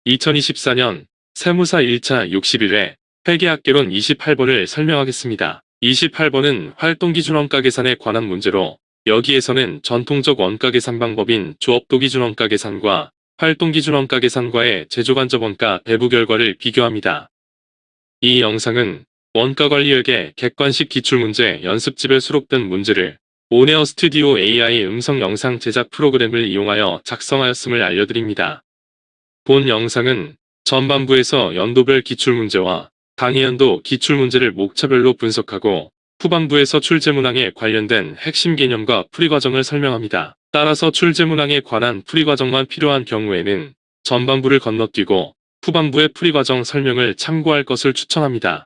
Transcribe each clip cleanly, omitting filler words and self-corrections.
2024년 세무사 1차 61회 회계학개론 28번을 설명하겠습니다. 28번은 활동기준원가 계산에 관한 문제로 여기에서는 전통적 원가 계산 방법인 조업도기준 원가 계산과 활동기준 원가 계산과의 제조간접 원가 배부 결과를 비교합니다. 이 영상은 원가관리회계 객관식 기출문제 연습집에 수록된 문제를 오네어 스튜디오 AI 음성 영상 제작 프로그램을 이용하여 작성하였음을 알려드립니다. 본 영상은 전반부에서 연도별 기출문제와 당해연도 기출문제를 목차별로 분석하고 후반부에서 출제문항에 관련된 핵심 개념과 풀이과정을 설명합니다. 따라서 출제문항에 관한 풀이과정만 필요한 경우에는 전반부를 건너뛰고 후반부의 풀이과정 설명을 참고할 것을 추천합니다.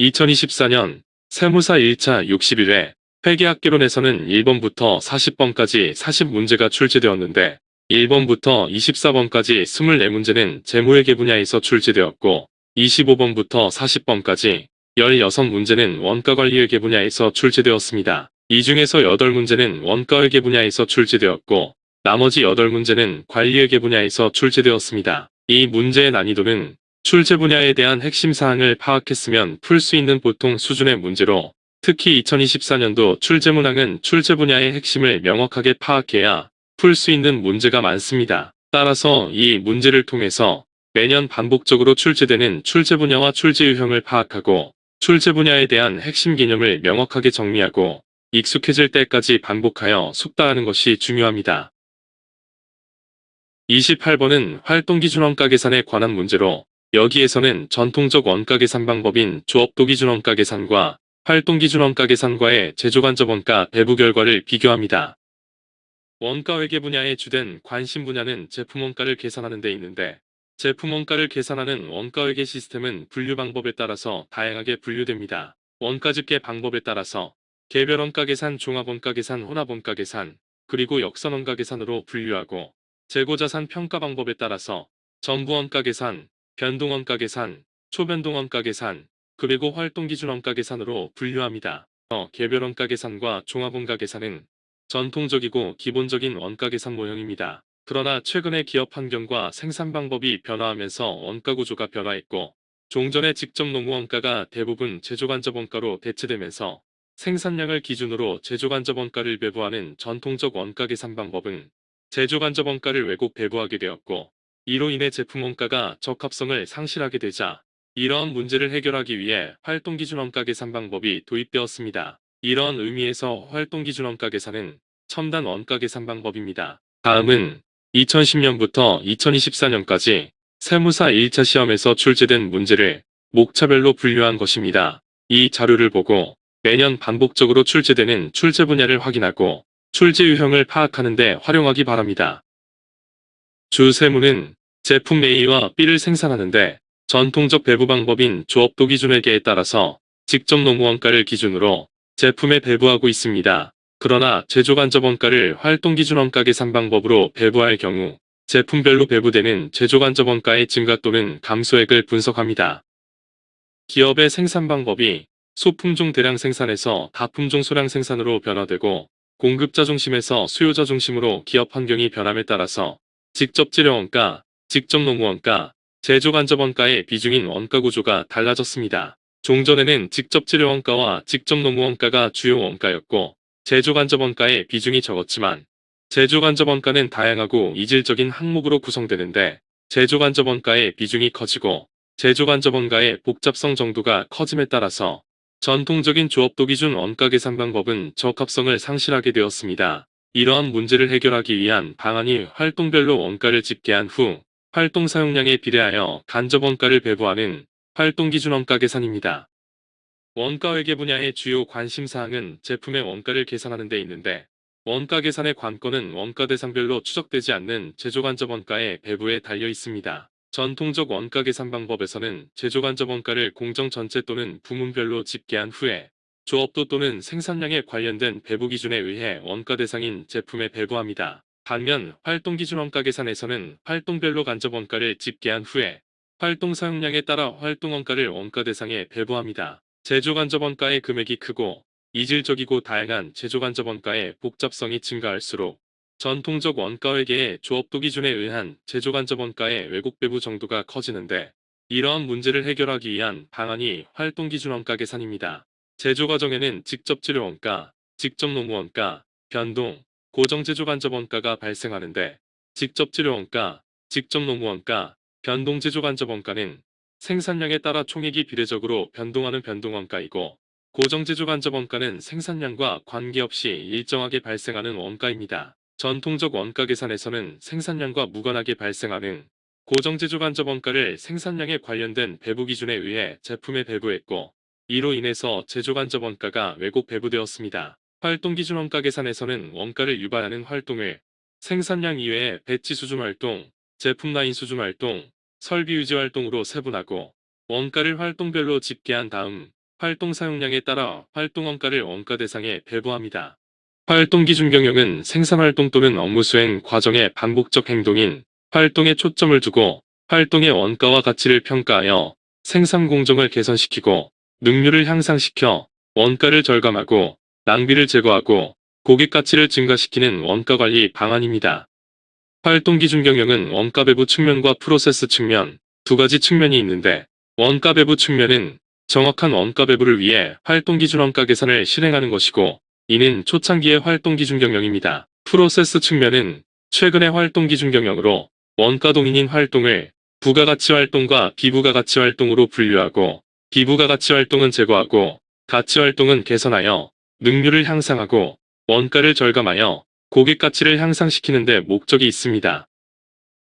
2024년 세무사 1차 61회 회계학개론에서는 1번부터 40번까지 40문제가 출제되었는데 1번부터 24번까지 24문제는 재무회계 분야에서 출제되었고 25번부터 40번까지 16문제는 원가관리회계 분야에서 출제되었습니다. 이 중에서 8문제는 원가회계 분야에서 출제되었고 나머지 8문제는 관리회계 분야에서 출제되었습니다. 이 문제의 난이도는 출제 분야에 대한 핵심 사항을 파악했으면 풀 수 있는 보통 수준의 문제로 특히 2024년도 출제문항은 출제 분야의 핵심을 명확하게 파악해야 풀 수 있는 문제가 많습니다. 따라서 이 문제를 통해서 매년 반복적으로 출제되는 출제 분야와 출제 유형을 파악하고 출제 분야에 대한 핵심 개념을 명확하게 정리하고 익숙해질 때까지 반복하여 숙달하는 것이 중요합니다. 28번은 활동기준 원가 계산에 관한 문제로 여기에서는 전통적 원가 계산 방법인 조업도기준 원가 계산과 활동기준 원가 계산과의 제조간접 원가 배부 결과를 비교합니다. 원가회계 분야의 주된 관심 분야는 제품 원가를 계산하는 데 있는데 제품 원가를 계산하는 원가회계 시스템은 분류 방법에 따라서 다양하게 분류됩니다. 원가 집계 방법에 따라서 개별 원가 계산, 종합 원가 계산, 혼합 원가 계산, 그리고 역선 원가 계산으로 분류하고 재고자산 평가 방법에 따라서 전부 원가 계산, 변동 원가 계산, 초변동 원가 계산, 그리고 활동기준 원가 계산으로 분류합니다. 개별 원가 계산과 종합 원가 계산은 전통적이고 기본적인 원가 계산 모형입니다. 그러나 최근에 기업 환경과 생산 방법이 변화하면서 원가 구조가 변화했고 종전의 직접 농무 원가가 대부분 제조간접 원가로 대체되면서 생산량을 기준으로 제조간접 원가를 배부하는 전통적 원가 계산 방법은 제조간접 원가를 왜곡 배부하게 되었고 이로 인해 제품 원가가 적합성을 상실하게 되자 이러한 문제를 해결하기 위해 활동기준 원가 계산 방법이 도입되었습니다. 이러한 의미에서 활동기준 원가 계산은 첨단 원가 계산 방법입니다. 다음은 2010년부터 2024년까지 세무사 1차 시험에서 출제된 문제를 목차별로 분류한 것입니다. 이 자료를 보고 매년 반복적으로 출제되는 출제 분야를 확인하고 출제 유형을 파악하는 데 활용하기 바랍니다. 주 세무는 제품 A와 B를 생산하는데 전통적 배부 방법인 조업도 기준회계에 따라서 직접 농무 원가를 기준으로 제품에 배부하고 있습니다. 그러나 제조간접 원가를 활동기준 원가 계산 방법으로 배부할 경우 제품별로 배부되는 제조간접 원가의 증가 또는 감소액을 분석합니다. 기업의 생산 방법이 소품종 대량 생산에서 다품종 소량 생산으로 변화되고 공급자 중심에서 수요자 중심으로 기업 환경이 변함에 따라서 직접 재료 원가, 직접 농무 원가, 제조간접 원가의 비중인 원가 구조가 달라졌습니다. 종전에는 직접 재료 원가와 직접 농무 원가가 주요 원가였고 제조간접 원가의 비중이 적었지만 제조간접 원가는 다양하고 이질적인 항목으로 구성되는데 제조간접 원가의 비중이 커지고 제조간접 원가의 복잡성 정도가 커짐에 따라서 전통적인 조업도 기준 원가 계산 방법은 적합성을 상실하게 되었습니다. 이러한 문제를 해결하기 위한 방안이 활동별로 원가를 집계한 후 활동 사용량에 비례하여 간접 원가를 배부하는 활동기준 원가 계산입니다. 원가회계 분야의 주요 관심사항은 제품의 원가를 계산하는 데 있는데 원가 계산의 관건은 원가 대상별로 추적되지 않는 제조간접 원가의 배부에 달려 있습니다. 전통적 원가 계산 방법에서는 제조간접 원가를 공정 전체 또는 부문별로 집계한 후에 조업도 또는 생산량에 관련된 배부 기준에 의해 원가 대상인 제품에 배부합니다. 반면 활동기준 원가 계산에서는 활동별로 간접 원가를 집계한 후에 활동 사용량에 따라 활동 원가를 원가 대상에 배부합니다. 제조간접 원가의 금액이 크고 이질적이고 다양한 제조간접 원가의 복잡성이 증가할수록 전통적 원가회계의 조업도 기준에 의한 제조간접 원가의 왜곡 배부 정도가 커지는데 이러한 문제를 해결하기 위한 방안이 활동기준 원가 계산입니다. 제조 과정에는 직접 재료 원가, 직접 노무 원가, 변동, 고정 제조 간접 원가가 발생하는데 직접 재료 원가, 직접 노무 원가, 변동 제조 간접 원가는 생산량에 따라 총액이 비례적으로 변동하는 변동 원가이고 고정 제조 간접 원가는 생산량과 관계없이 일정하게 발생하는 원가입니다. 전통적 원가 계산에서는 생산량과 무관하게 발생하는 고정 제조 간접 원가를 생산량에 관련된 배부 기준에 의해 제품에 배부했고 이로 인해서 제조 간접 원가가 왜곡 배부되었습니다. 활동 기준 원가 계산에서는 원가를 유발하는 활동을 생산량 이외의 배치 수준 활동, 제품 라인 수준 활동, 설비 유지 활동으로 세분하고 원가를 활동별로 집계한 다음 활동 사용량에 따라 활동 원가를 원가 대상에 배부합니다. 활동 기준 경영은 생산활동 또는 업무 수행 과정의 반복적 행동인 활동에 초점을 두고 활동의 원가와 가치를 평가하여 생산 공정을 개선시키고 능률을 향상시켜 원가를 절감하고 낭비를 제거하고 고객 가치를 증가시키는 원가 관리 방안입니다. 활동 기준 경영은 원가 배부 측면과 프로세스 측면 두 가지 측면이 있는데 원가 배부 측면은 정확한 원가 배부를 위해 활동 기준 원가 계산을 실행하는 것이고 이는 초창기의 활동 기준 경영입니다. 프로세스 측면은 최근의 활동 기준 경영으로 원가 동인인 활동을 부가가치 활동과 비부가가치 활동으로 분류하고 비부가가치 활동은 제거하고 가치 활동은 개선하여 능률을 향상하고 원가를 절감하여 고객 가치를 향상시키는 데 목적이 있습니다.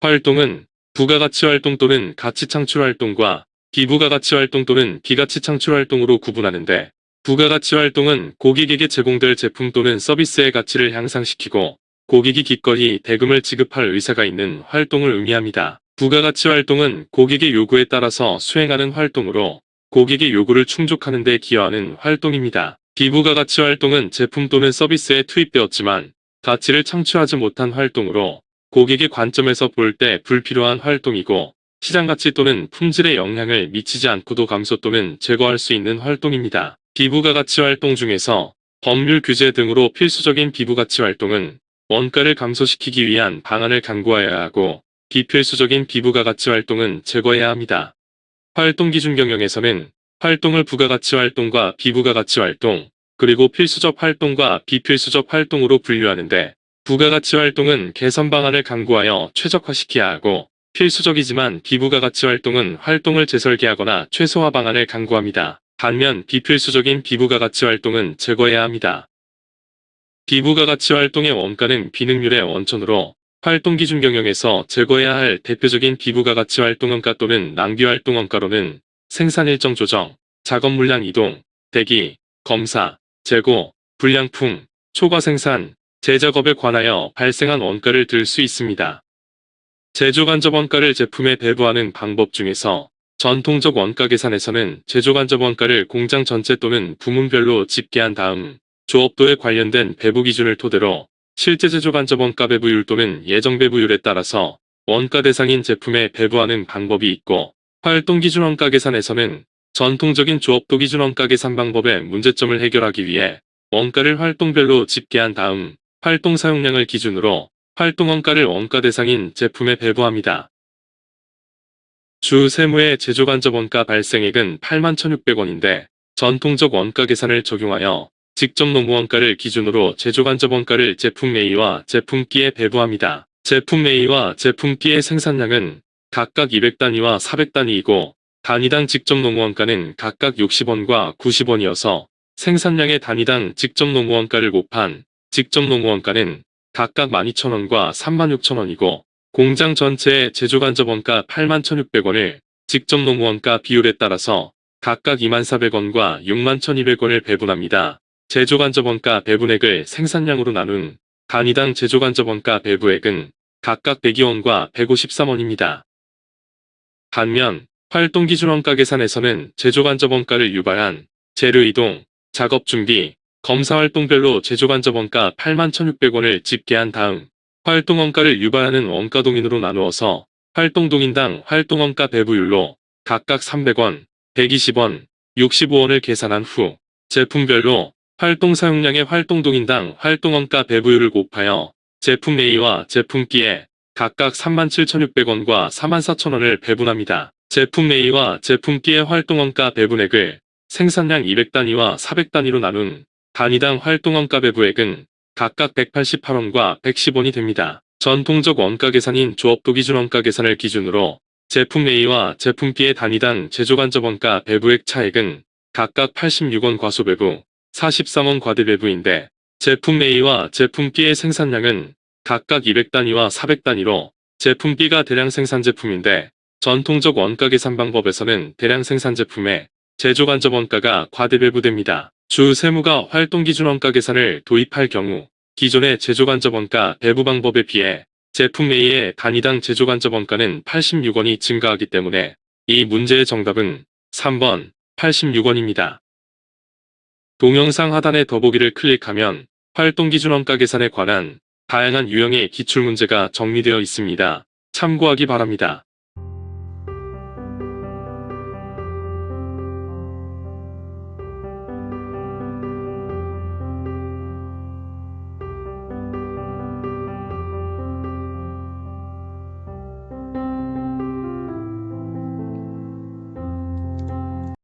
활동은 부가가치 활동 또는 가치 창출 활동과 비부가가치 활동 또는 비가치 창출 활동으로 구분하는데 부가가치 활동은 고객에게 제공될 제품 또는 서비스의 가치를 향상시키고 고객이 기꺼이 대금을 지급할 의사가 있는 활동을 의미합니다. 부가가치 활동은 고객의 요구에 따라서 수행하는 활동으로 고객의 요구를 충족하는 데 기여하는 활동입니다. 비부가가치 활동은 제품 또는 서비스에 투입되었지만 가치를 창출하지 못한 활동으로 고객의 관점에서 볼 때 불필요한 활동이고 시장가치 또는 품질에 영향을 미치지 않고도 감소 또는 제거할 수 있는 활동입니다. 비부가가치 활동 중에서 법률 규제 등으로 필수적인 비부가치 활동은 원가를 감소시키기 위한 방안을 강구하여야 하고 비필수적인 비부가가치 활동은 제거해야 합니다. 활동 기준 경영에서는 활동을 부가가치 활동과 비부가가치 활동, 그리고 필수적 활동과 비필수적 활동으로 분류하는데 부가가치 활동은 개선 방안을 강구하여 최적화시켜야 하고 필수적이지만 비부가가치 활동은 활동을 재설계하거나 최소화 방안을 강구합니다. 반면 비필수적인 비부가가치 활동은 제거해야 합니다. 비부가가치 활동의 원가는 비능률의 원천으로 활동 기준 경영에서 제거해야 할 대표적인 비부가가치 활동 원가 또는 낭비 활동 원가로는 생산 일정 조정, 작업 물량 이동, 대기, 검사, 재고, 불량품, 초과 생산, 재작업에 관하여 발생한 원가를 들 수 있습니다. 제조 간접 원가를 제품에 배부하는 방법 중에서 전통적 원가 계산에서는 제조 간접 원가를 공장 전체 또는 부문별로 집계한 다음 조업도에 관련된 배부 기준을 토대로 실제 제조 간접 원가 배부율 또는 예정 배부율에 따라서 원가 대상인 제품에 배부하는 방법이 있고 활동 기준 원가 계산에서는 전통적인 조업도 기준 원가 계산 방법의 문제점을 해결하기 위해 원가를 활동별로 집계한 다음 활동 사용량을 기준으로 활동 원가를 원가 대상인 제품에 배부합니다. 주 세무의 제조 간접 원가 발생액은 81,600원인데 전통적 원가 계산을 적용하여 직접 노무 원가를 기준으로 제조 간접 원가를 제품 A와 제품 B에 배부합니다. 제품 A와 제품 B의 생산량은 각각 200단위와 400단위이고 단위당 직접 노무 원가는 각각 60원과 90원이어서 생산량의 단위당 직접 노무 원가를 곱한 직접 노무 원가는 각각 12,000원과 36,000원이고 공장 전체의 제조 간접 원가 81,600원을 직접 노무 원가 비율에 따라서 각각 24,000원과 61,200원을 배분합니다. 제조 간접 원가 배분액을 생산량으로 나눈 단위당 제조 간접 원가 배부액은 각각 102원과 153원입니다. 반면 활동 기준 원가 계산에서는 제조 간접 원가를 유발한 재료 이동, 작업 준비, 검사 활동별로 제조 간접 원가 81,600원을 집계한 다음 활동 원가를 유발하는 원가 동인으로 나누어서 활동 동인당 활동 원가 배부율로 각각 300원, 120원, 65원을 계산한 후 제품별로 활동 사용량의 활동 동인당 활동 원가 배부율을 곱하여 제품 A와 제품 B에 각각 37,600원과 44,000원을 배분합니다. 제품 A와 제품 B의 활동원가 배분액을 생산량 200단위와 400단위로 나눈 단위당 활동원가 배부액은 각각 188원과 110원이 됩니다. 전통적 원가 계산인 조업도 기준 원가 계산을 기준으로 제품 A와 제품 B의 단위당 제조간접원가 배부액 차액은 각각 86원 과소배부, 43원 과대배부인데 제품 A와 제품 B의 생산량은 각각 200단위와 400단위로 제품 B가 대량 생산 제품인데 전통적 원가 계산 방법에서는 대량 생산 제품의 제조간접원가가 과대배부됩니다. 주 세무가 활동기준원가 계산을 도입할 경우 기존의 제조간접원가 배부 방법에 비해 제품 A의 단위당 제조간접원가는 86원이 증가하기 때문에 이 문제의 정답은 3번 86원입니다. 동영상 하단의 더보기를 클릭하면 활동기준원가 계산에 관한 다양한 유형의 기출문제가 정리되어 있습니다. 참고하기 바랍니다.